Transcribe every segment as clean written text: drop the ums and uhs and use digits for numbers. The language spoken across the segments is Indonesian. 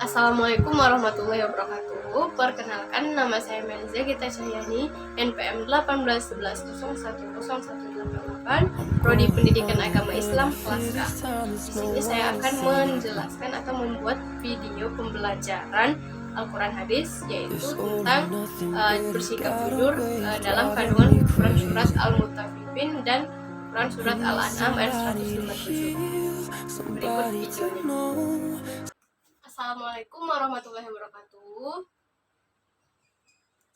Assalamualaikum warahmatullahi wabarakatuh. Perkenalkan, nama saya Melza Gita Cahyani, NPM 1811011018, Prodi Pendidikan Agama Islam kelas K. Di sini saya akan menjelaskan atau membuat video pembelajaran Al-Quran hadis, yaitu tentang bersikap jujur dalam kandungan Quran surat Al-Mutaffifin dan Quran surat Al-An'am ayat 157. Berikut videonya. Assalamualaikum warahmatullahi wabarakatuh.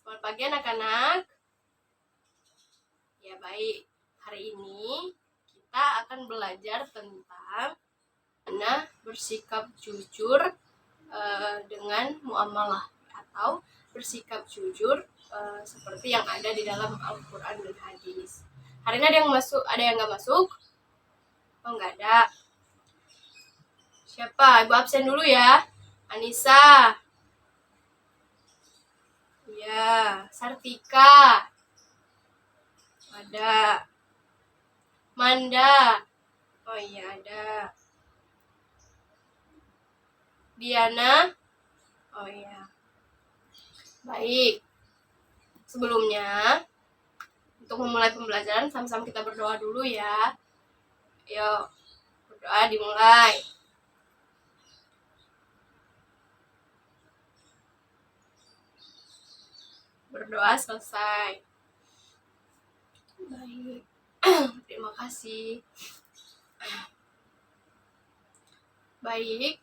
Selamat pagi anak-anak. Ya baik, hari ini kita akan belajar tentang bagaimana bersikap jujur dengan muamalah atau bersikap jujur seperti yang ada di dalam Al-Quran dan hadis. Hari ini ada yang masuk, ada yang nggak masuk? Oh, nggak ada. Siapa? Ibu absen dulu ya. Anissa. Ya, Sartika. Ada. Manda. Oh iya ada. Diana. Oh iya. Baik. Sebelumnya, untuk memulai pembelajaran sama-sama kita berdoa dulu ya. Yuk, berdoa dimulai. Berdoa selesai. Baik. Terima kasih. Baik.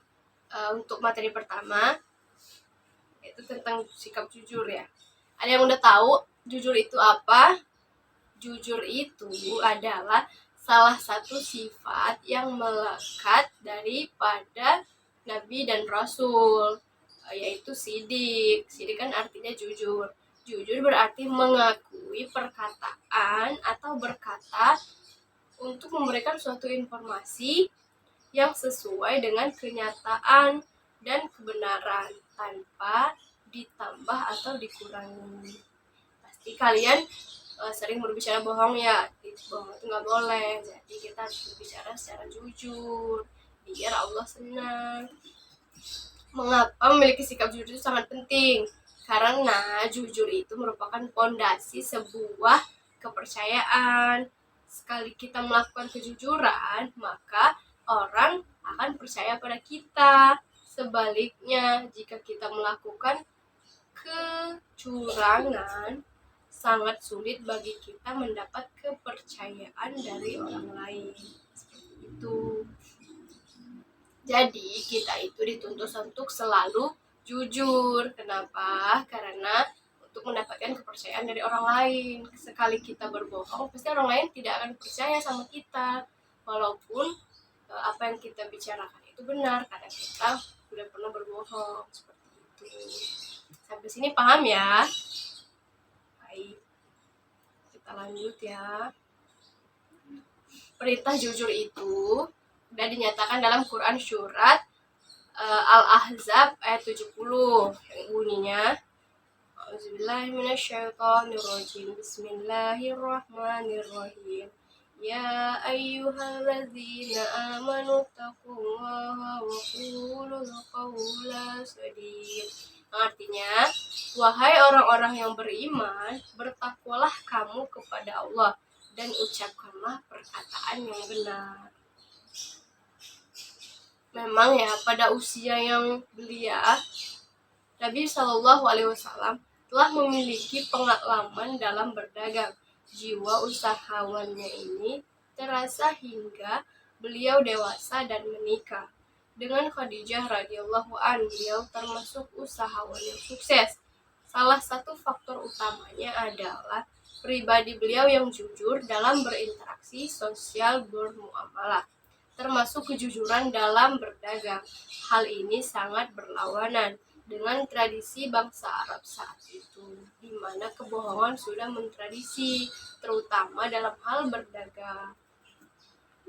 Untuk materi pertama itu tentang sikap jujur ya. Ada yang udah tahu jujur itu apa? Jujur itu adalah salah satu sifat yang melekat daripada Nabi dan Rasul, yaitu sidik. Sidik kan artinya jujur. Jujur berarti mengakui perkataan atau berkata untuk memberikan suatu informasi yang sesuai dengan kenyataan dan kebenaran tanpa ditambah atau dikurangi. Pasti kalian sering berbicara bohong ya. Bohong itu nggak boleh. Jadi kita harus berbicara secara jujur biar Allah senang. Mengapa memiliki sikap jujur itu sangat penting? Karena jujur itu merupakan fondasi sebuah kepercayaan. Sekali kita melakukan kejujuran, maka orang akan percaya pada kita. Sebaliknya, jika kita melakukan kecurangan, sangat sulit bagi kita mendapat kepercayaan dari orang lain. Seperti itu. Jadi, kita itu dituntut untuk selalu jujur. Kenapa? Karena untuk mendapatkan kepercayaan dari orang lain. Sekali kita berbohong, pasti orang lain tidak akan percaya sama kita. Walaupun apa yang kita bicarakan itu benar, karena kita sudah pernah berbohong. Seperti itu. Sampai sini paham ya? Baik. Kita lanjut ya. Perintah jujur itu sudah dinyatakan dalam Quran surat Al-Ahzab ayat 70 yang bunyinya Auzubillahiminasyaitonirrajim. Bismillahirrahmanirrahim. Ya ayyuhalladzina amanu taqullaha wa qulul qawla sadid. Artinya, wahai orang-orang yang beriman, bertakwalah kamu kepada Allah dan ucapkanlah perkataan yang benar. Memang ya, pada usia yang belia, Nabi Shallallahu Alaihi Wasallam telah memiliki pengalaman dalam berdagang. Jiwa usahawannya ini terasa hingga beliau dewasa dan menikah. Dengan Khadijah radhiyallahu anha, beliau termasuk usahawan yang sukses. Salah satu faktor utamanya adalah pribadi beliau yang jujur dalam berinteraksi sosial bermuamalah, termasuk kejujuran dalam berdagang. Hal ini sangat berlawanan dengan tradisi bangsa Arab saat itu, di mana kebohongan sudah mentradisi, terutama dalam hal berdagang.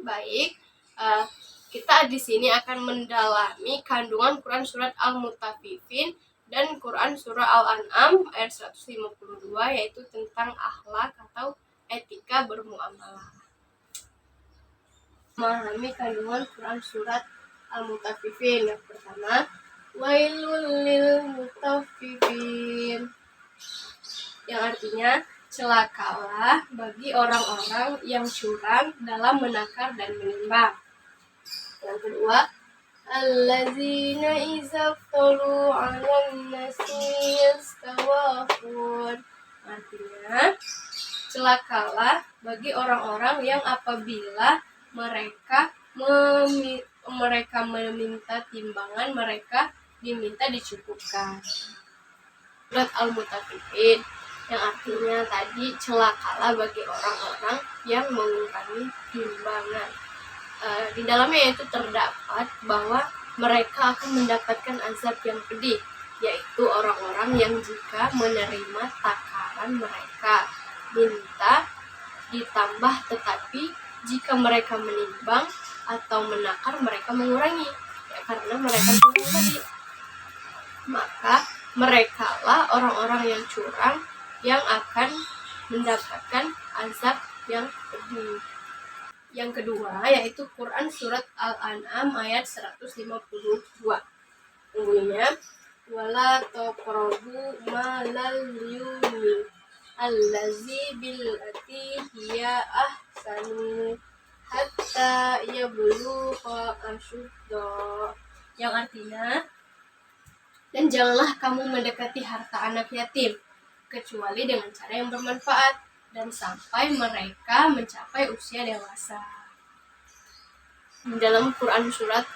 Baik, kita di sini akan mendalami kandungan Quran surat Al-Mutaffifin dan Quran surah Al-An'am ayat 152, yaitu tentang akhlak atau etika bermuamalah. Memahami kandungan Quran surat Al-Mutaffifin. Yang pertama, wailul lil mutaffifin, yang artinya celakalah bagi orang-orang yang curang dalam menakar dan menimbang. Yang kedua, allazina iza qalu 'alan nasi yastawafun, artinya celakalah bagi orang-orang yang apabila mereka meminta timbangan, mereka diminta dicukupkan. Surat Al-Mutaffifin, yang artinya tadi celakalah bagi orang-orang yang mengurangi timbangan. Di dalamnya itu terdapat bahwa mereka akan mendapatkan azab yang pedih, yaitu orang-orang yang jika menerima takaran mereka minta ditambah, tetapi jika mereka menimbang atau menakar mereka mengurangi, ya karena mereka curang tadi. Maka merekalah orang-orang yang curang yang akan mendapatkan azab yang pedih. Yang kedua yaitu Quran surat Al-An'am ayat 152. Bunyinya, wala taqrabu malal yumi allazi billati hiya ahsanu hatta yablugha asyudda, yang artinya, dan janganlah kamu mendekati harta anak yatim kecuali dengan cara yang bermanfaat dan sampai mereka mencapai usia dewasa. Dalam Quran surat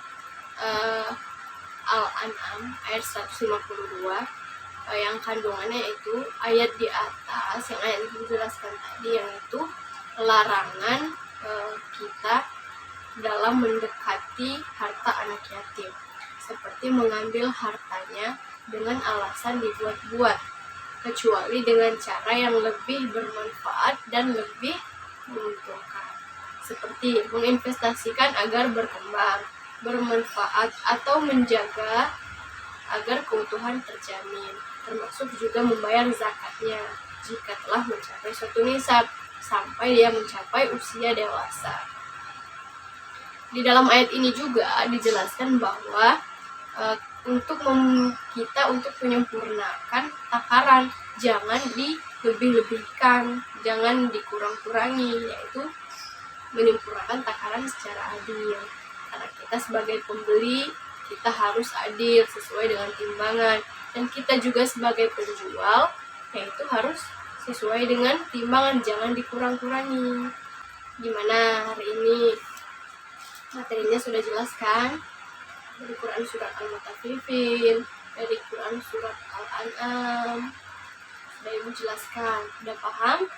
Al-An'am ayat 152, yang kandungannya itu ayat di atas, yang ayat itu dijelaskan tadi, yang itu larangan kita dalam mendekati harta anak yatim, seperti mengambil hartanya dengan alasan dibuat-buat, kecuali dengan cara yang lebih bermanfaat dan lebih menguntungkan, seperti menginvestasikan agar berkembang, bermanfaat, atau menjaga agar keutuhan terjamin, termasuk juga membayar zakatnya jika telah mencapai suatu nisab sampai dia mencapai usia dewasa. Di dalam ayat ini juga dijelaskan bahwa untuk menyempurnakan takaran, jangan dilebih-lebihkan, jangan dikurang-kurangi, yaitu menyempurnakan takaran secara adil. Karena kita sebagai pembeli, kita harus adil sesuai dengan timbangan, dan kita juga sebagai penjual, yaitu harus sesuai dengan timbangan, jangan dikurang-kurangi. Gimana hari ini? Materinya sudah jelas kan? Dari Quran surat Al-Mutaffifin, dari Quran surat Al-An'am, sudah Ibu jelaskan. Sudah paham?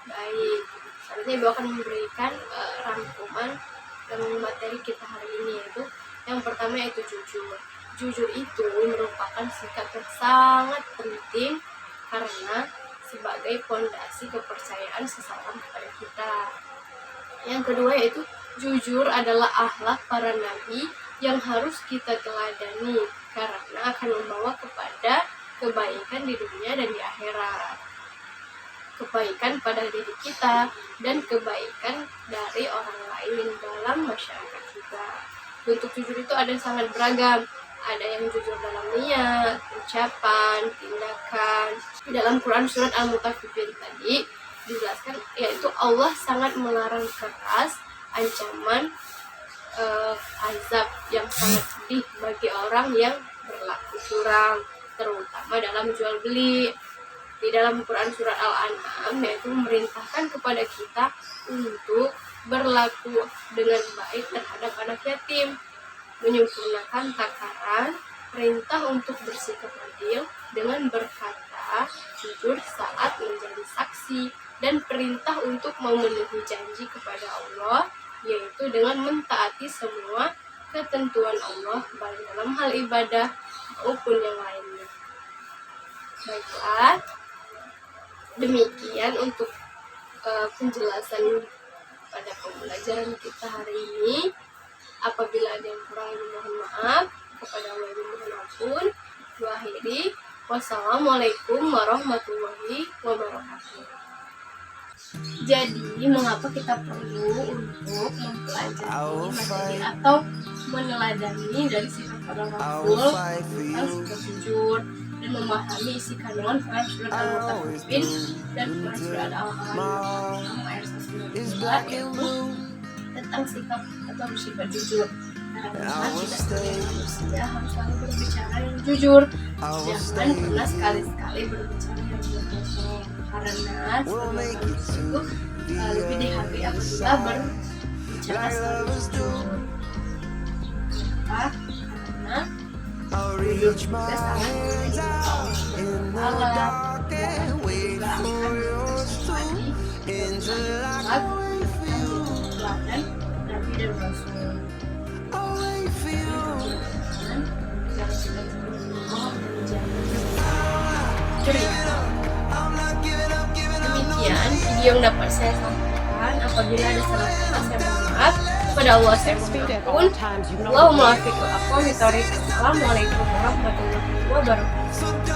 Baik, selanjutnya Ibu akan memberikan rangkuman dan materi kita hari ini, yaitu yang pertama yaitu jujur. Jujur itu merupakan sikap yang sangat penting karena sebagai fondasi kepercayaan seseorang kepada kita. Yang kedua yaitu jujur adalah akhlak para nabi yang harus kita teladani karena akan membawa kepada kebaikan di dunia dan di akhirat. Kebaikan pada diri kita dan kebaikan dari orang lain dalam masyarakat kita. Bentuk jujur itu ada sangat beragam. Ada yang jujur dalam niat, ucapan, tindakan. Di dalam Quran surat Al-Mutaffifin tadi dijelaskan, yaitu Allah sangat melarang keras ancaman azab yang sangat pedih bagi orang yang berlaku curang, terutama dalam jual beli. Di dalam Quran surat Al-An'am yaitu memerintahkan kepada kita untuk berlaku dengan baik terhadap anak yatim, menyempurnakan takaran, perintah untuk bersikap adil dengan berkata jujur saat menjadi saksi, dan perintah untuk memenuhi janji kepada Allah, yaitu dengan mentaati semua ketentuan Allah baik dalam hal ibadah maupun yang lainnya. Baiklah, demikian untuk penjelasan pada pembelajaran kita hari ini. Apabila ada yang kurang, mohon maaf. Kepada Allah mohon ampun. Akhiri, wassalamualaikum warahmatullahi wabarakatuh. Jadi, mengapa kita perlu untuk mempelajari materi atau meneladani dari sifat para rasul tentang sikap jujur dan memahami isi kandungan Quran surat Al-Mutaffifin dan Quran surat Al-An'am ayat 192 yaitu tentang sikap atau bersifat jujur. Karena kita sebagai manusia harus selalu berbicara yang jujur. Jangan pernah sekali-sekali berbicara yang bohong. Karena sebagai manusia itu lebih dihargai apabila berbicara selalu jujur. Kenapa? Karena jujur juga sangat Allah dan juga akan teladan Nabi dan Rasul. Demikian video yang dapat saya sampaikan. Apabila ada salah kata saya mohon maaf. Kepada Allah saya mohon ampun. Assalamualaikum warahmatullahi wabarakatuh.